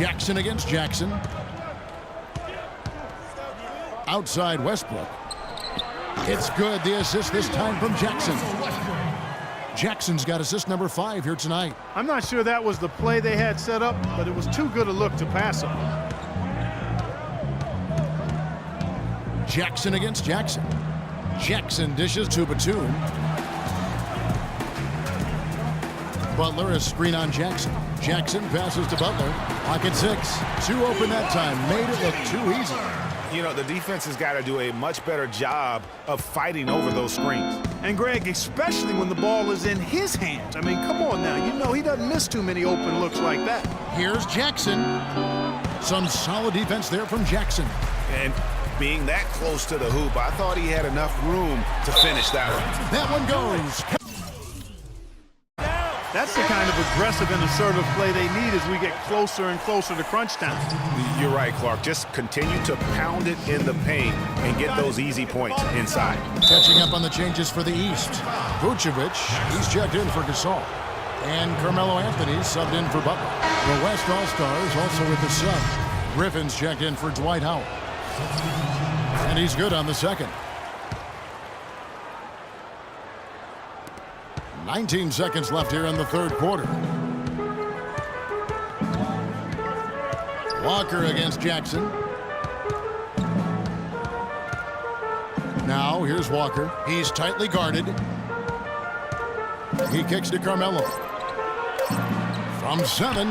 Jackson against Jackson. Outside Westbrook. It's good. The assist this time from Jackson. Jackson's got assist number 5 here tonight. I'm not sure that was the play they had set up, but it was too good a look to pass him. Jackson against Jackson. Jackson dishes to Batum. Butler, a screen on Jackson. Jackson passes to Butler. Pocket 6. 2 open that time. Made it look too easy. You know, the defense has got to do a much better job of fighting over those screens. And, Greg, especially when the ball is in his hands. I mean, come on now. You know he doesn't miss too many open looks like that. Here's Jackson. Some solid defense there from Jackson. And being that close to the hoop, I thought he had enough room to finish that one. That one goes. That's the kind of aggressive and assertive play they need as we get closer and closer to crunch time. You're right, Clark. Just continue to pound it in the paint and get those easy points inside. Catching up on the changes for the East. Vucevic, he's checked in for Gasol. And Carmelo Anthony subbed in for Butler. The West All-Stars also with the sub. Griffin's checked in for Dwight Howard. And he's good on the second. 19 seconds left here in the third quarter. Walker against Jackson. Now here's Walker. He's tightly guarded. He kicks to Carmelo. From 7,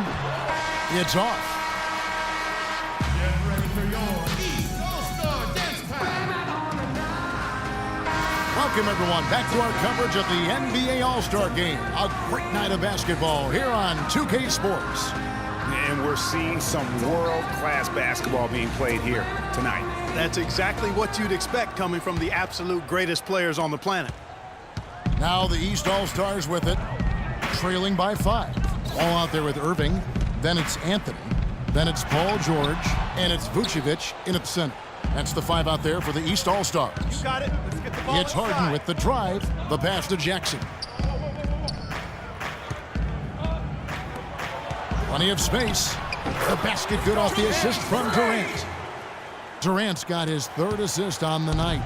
it's off. Welcome, everyone, back to our coverage of the NBA All-Star Game. A great night of basketball here on 2K Sports. And we're seeing some world-class basketball being played here tonight. That's exactly what you'd expect coming from the absolute greatest players on the planet. Now the East All-Stars with it, trailing by 5. All out there with Irving. Then it's Anthony. Then it's Paul George. And it's Vucevic in at the center. That's the 5 out there for the East All-Stars. You got it. Let's get the ball It's Harden inside. with the drive. The pass to Jackson. Plenty of space. The basket good off the assist from Durant. Durant's got his 3rd assist on the night.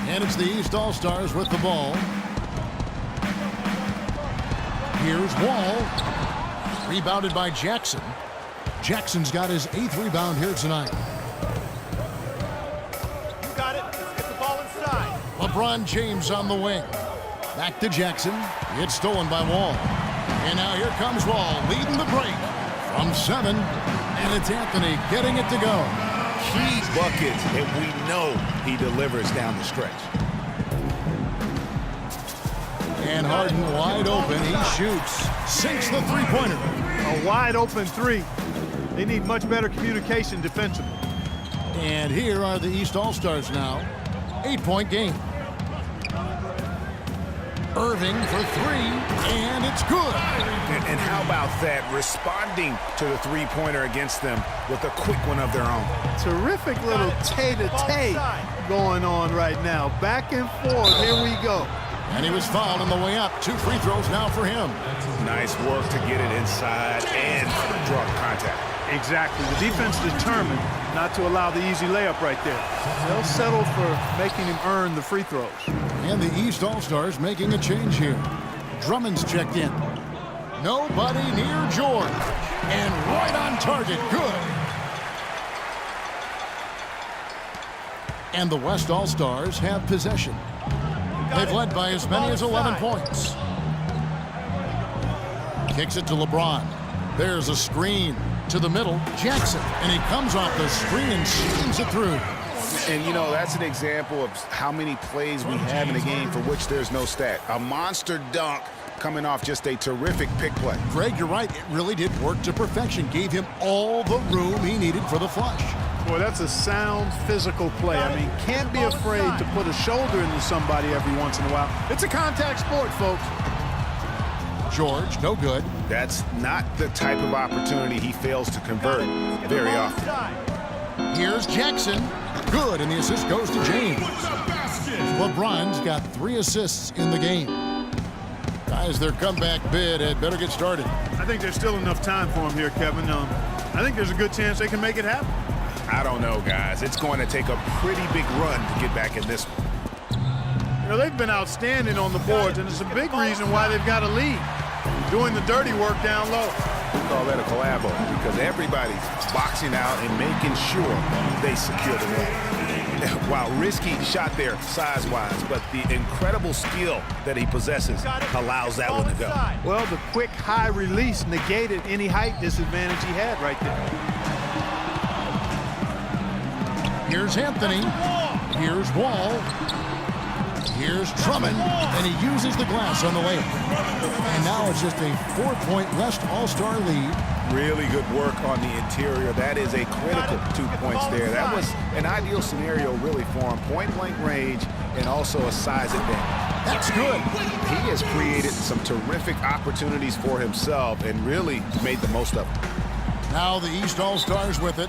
And it's the East All-Stars with the ball. Here's Wall. Rebounded by Jackson. Jackson's got his 8th rebound here tonight. LeBron James on the wing. Back to Jackson. It's stolen by Wall. And now here comes Wall leading the break from 7. And it's Anthony getting it to go. Key buckets, and we know he delivers down the stretch. And Harden wide open. He shoots. Sinks the three-pointer. A wide open 3. They need much better communication defensively. And here are the East All-Stars now. 8-point game. Irving for 3, and it's good. And how about that? Responding to the three-pointer against them with a quick one of their own. Terrific little tay-to-tay going on right now. Back and forth. Here we go. And he was fouled on the way up. 2 free throws now for him. Nice work to get it inside and draw contact. Exactly. The defense determined not to allow the easy layup right there. They'll settle for making him earn the free throws. And the East All-Stars making a change here. Drummond's checked in. Nobody near George. And right on target. Good. And the West All-Stars have possession. They've led by as many as 11 points. Kicks it to LeBron. There's a screen to the middle. Jackson. And he comes off the screen and slams it through. And, you know, that's an example of how many plays we have in a game for which there's no stat. A monster dunk coming off just a terrific pick play. Greg, you're right. It really did work to perfection. Gave him all the room he needed for the flush. Boy, that's a sound physical play. I mean, can't be afraid to put a shoulder into somebody every once in a while. It's a contact sport, folks. George, no good. That's not the type of opportunity he fails to convert very often. Here's Jackson. Good, and the assist goes to James. LeBron's got 3 assists in the game. Guys, their comeback bid had better get started. I think there's still enough time for them here, Kevin. I think there's a good chance they can make it happen. I don't know, guys. It's going to take a pretty big run to get back in this one. You know, they've been outstanding on the boards, and it's a big reason why they've got a lead. Doing the dirty work down low. We call that a collabo because everybody's boxing out and making sure they secure the ball. While risky shot there size-wise, but the incredible skill that he possesses allows that one to go. Well, the quick high release negated any height disadvantage he had right there. Here's Anthony. Here's Wall. Here's Drummond, and he uses the glass on the layup. And now it's just a 4-point West All-Star lead. Really good work on the interior. That is a critical 2 points there. That was an ideal scenario really for him. Point-blank range and also a size advantage. That's good. He has created some terrific opportunities for himself and really made the most of them. Now the East All-Stars with it.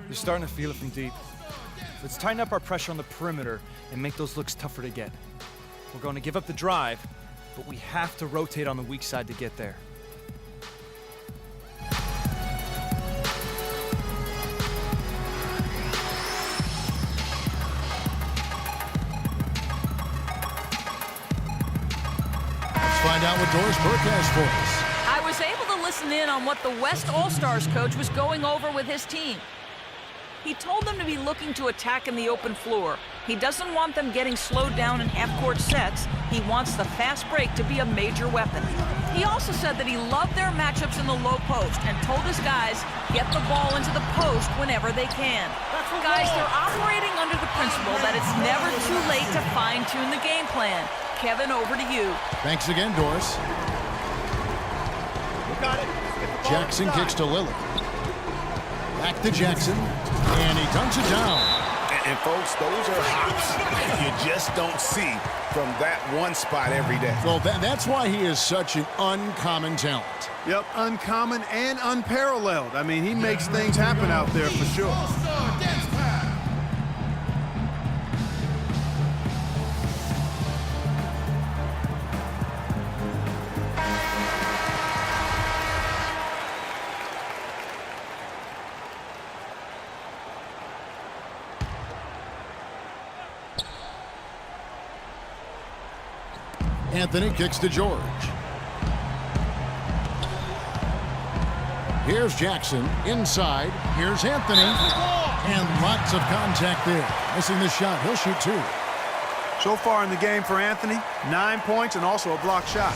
You're starting to feel it from deep. Let's tighten up our pressure on the perimeter and make those looks tougher to get. We're going to give up the drive, but we have to rotate on the weak side to get there. Let's find out what Doris Burke has for us. I was able to listen in on what the West All-Stars coach was going over with his team. He told them to be looking to attack in the open floor. He doesn't want them getting slowed down in half-court sets. He wants the fast break to be a major weapon. He also said that he loved their matchups in the low post and told his guys, get the ball into the post whenever they can. Guys, they're operating under the principle that it's never too late to fine-tune the game plan. Kevin, over to you. Thanks again, Doris. Jackson kicks to Lillard. Back to Jackson, and he dunks it down. And folks, those are hops you just don't see from that one spot every day. Well, that's why he is such an uncommon talent. Yep, uncommon and unparalleled. I mean, he makes things happen out there for sure. Anthony kicks to George. Here's Jackson inside. Here's Anthony. And lots of contact there. Missing the shot. He'll shoot 2. So far in the game for Anthony, 9 points and also a block shot.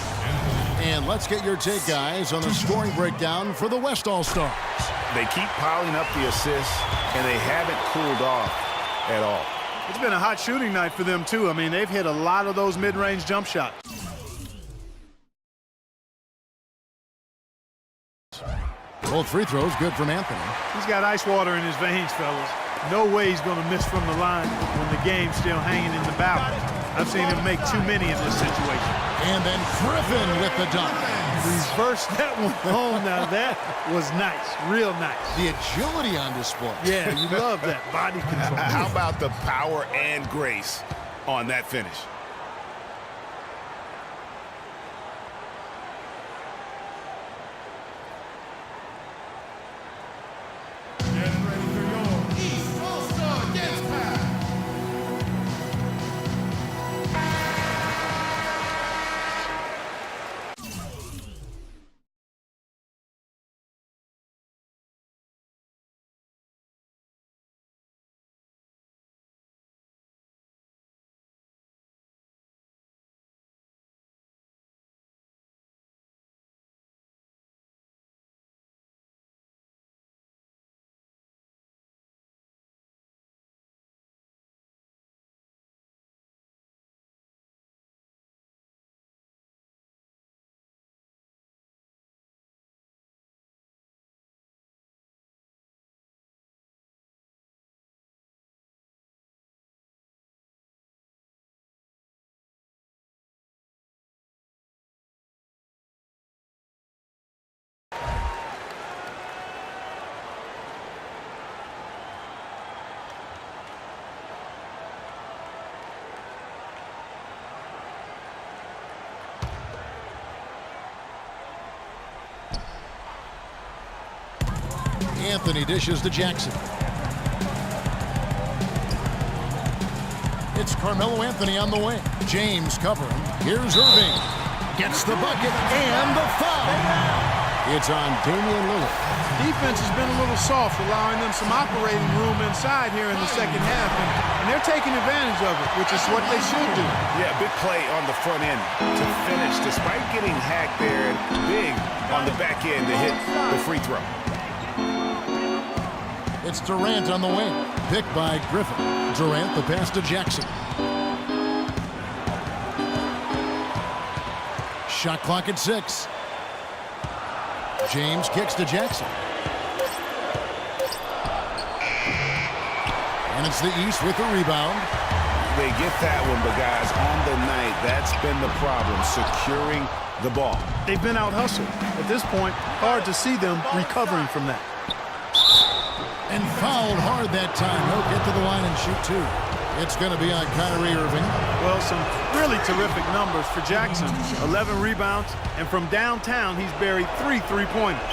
And let's get your take, guys, on the scoring breakdown for the West All-Stars. They keep piling up the assists, and they haven't cooled off at all. It's been a hot shooting night for them, too. I mean, they've hit a lot of those mid-range jump shots. Both free throws good from Anthony. He's got ice water in his veins, fellas. No way he's going to miss from the line when the game's still hanging in the balance. I've seen him make too many in this situation. And then Griffin with the dunk. Reversed that one home. Now that was nice, real nice. The agility on display. Yeah, you love that body control. How about the power and grace on that finish? Anthony dishes to Jackson. It's Carmelo Anthony on the wing. James covering. Here's Irving. Gets the bucket and the foul. It's on Damian Lillard. Defense has been a little soft, allowing them some operating room inside here in the second half, and they're taking advantage of it, which is what they should do. Yeah, big play on the front end to finish, despite getting hacked there, and big on the back end to hit the free throw. It's Durant on the wing. Picked by Griffin. Durant the pass to Jackson. Shot clock at 6. James kicks to Jackson. And it's the East with the rebound. They get that one, but guys, on the night, that's been the problem, securing the ball. They've been out-hustled. At this point, hard to see them recovering from that. And fouled hard that time. He'll get to the line and shoot 2. It's going to be on Kyrie Irving. Well, some really terrific numbers for Jackson. 11 rebounds, and from downtown, he's buried 3 three-pointers.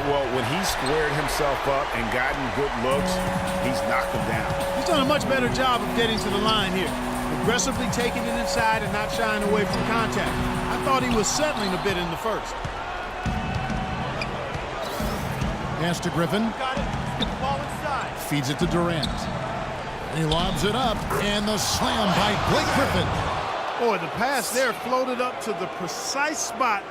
Well, when he squared himself up and gotten good looks, he's knocked them down. He's done a much better job of getting to the line here. Aggressively taking it inside and not shying away from contact. I thought he was settling a bit in the first. Pass to Griffin. Got it. Get the ball inside. Feeds it to Durant. He lobs it up, and the slam by Blake Griffin. Boy, the pass there floated up to the precise spot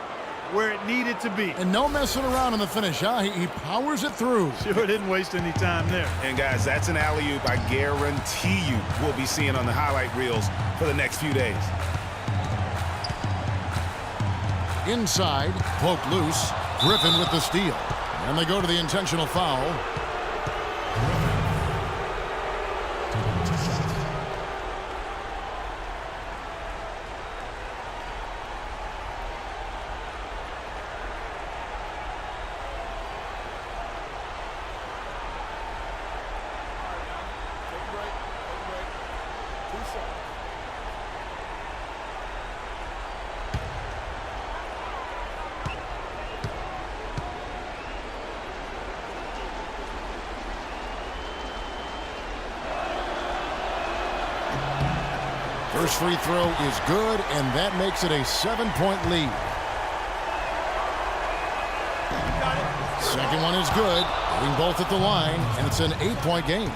where it needed to be. And no messing around in the finish, huh? He powers it through. Sure didn't waste any time there. And guys, that's an alley-oop I guarantee you we'll be seeing on the highlight reels for the next few days. Inside, poked loose. Griffin with the steal. And they go to the intentional foul. First free throw is good, and that makes it a 7-point lead. Second one is good, hitting both at the line, and it's an 8-point game.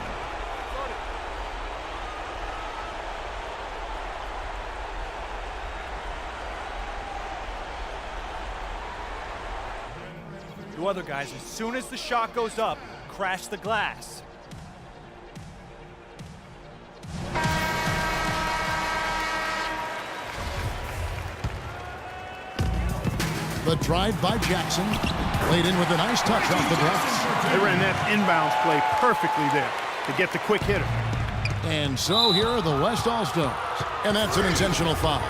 You other guys, as soon as the shot goes up, crash the glass. The drive by Jackson, laid in with a nice touch off the glass. They ran that inbounds play perfectly there to get the quick hitter. And so here are the West All-Stars, and that's an intentional foul.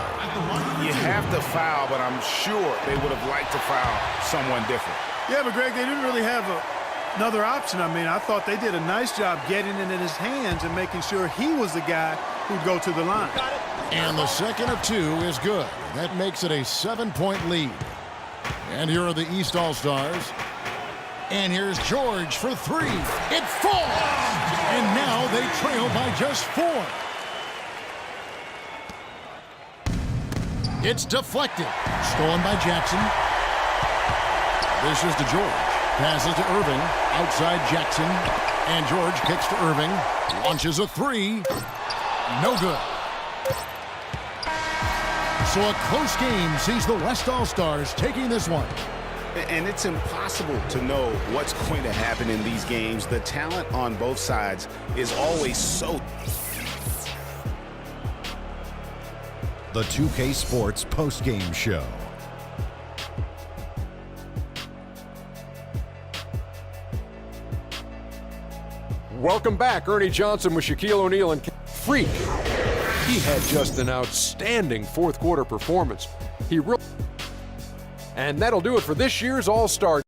You have to foul, but I'm sure they would have liked to foul someone different. Yeah, but Greg, they didn't really have another option. I mean, I thought they did a nice job getting it in his hands and making sure he was the guy who'd go to the line. And the second of 2 is good. That makes it a 7-point lead. And here are the East All-Stars. And here's George for 3. It falls! And now they trail by just 4. It's deflected. Stolen by Jackson. This is to George. Passes to Irving. Outside Jackson. And George kicks to Irving. Launches a 3. No good. So a close game sees the West All-Stars taking this one. And it's impossible to know what's going to happen in these games. The talent on both sides is always so... The 2K Sports postgame show. Welcome back. Ernie Johnson with Shaquille O'Neal and Freak. He had just an outstanding fourth quarter performance. And that'll do it for this year's All-Star.